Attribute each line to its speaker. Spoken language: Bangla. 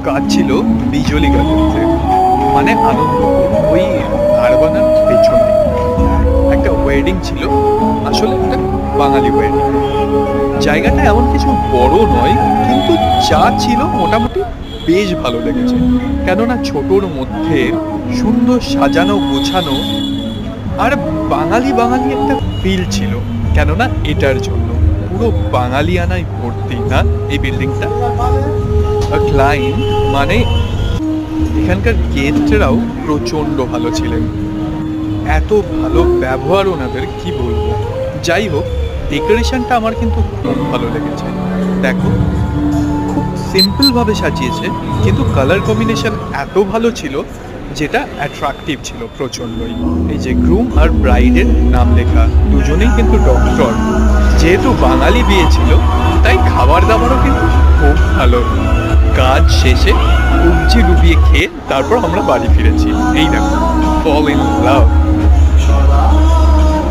Speaker 1: কাজ ছিল বিজলি গ্যালারিতে, মানে আনন্দপুর ওই আরবানার পেছনে একটা ওয়েডিং ছিল, আসলে একটা বাঙালি ওয়েডিং। জায়গাটা এমন কিছু বড় নয়, কিন্তু যা ছিল মোটামুটি বেশ ভালো লেগেছে। কেননা ছোটোর মধ্যে সুন্দর সাজানো গোছানো আর বাঙালি বাঙালি একটা ফিল ছিল। কেননা এটার জন্য পুরো বাঙালিয়ানায় ভর্তি না এই বিল্ডিংটা। ক্লায়েন্ট মানে এখানকার গেস্টরাও প্রচণ্ড ভালো ছিলেন, এত ভালো ব্যবহার ওনাদের কি বলবো। যাই হোক, ডেকোরেশনটা আমার কিন্তু খুব ভালো লেগেছে। দেখো, খুব সিম্পলভাবে সাজিয়েছে, কিন্তু কালার কম্বিনেশন এত ভালো ছিল যেটা অ্যাট্রাকটিভ ছিল প্রচণ্ডই। এই যে গ্রুম আর ব্রাইডের নাম লেখা, দুজনেই কিন্তু ডক্টর। যেহেতু বাঙালি বিয়ে ছিল, তাই খাবার দাবারও কিন্তু খুব ভালো। কাজ শেষে সবজি ডুবিয়ে খেয়ে তারপর আমরা বাড়ি ফিরেছি। এই দেখো, ফল ইন লাভ।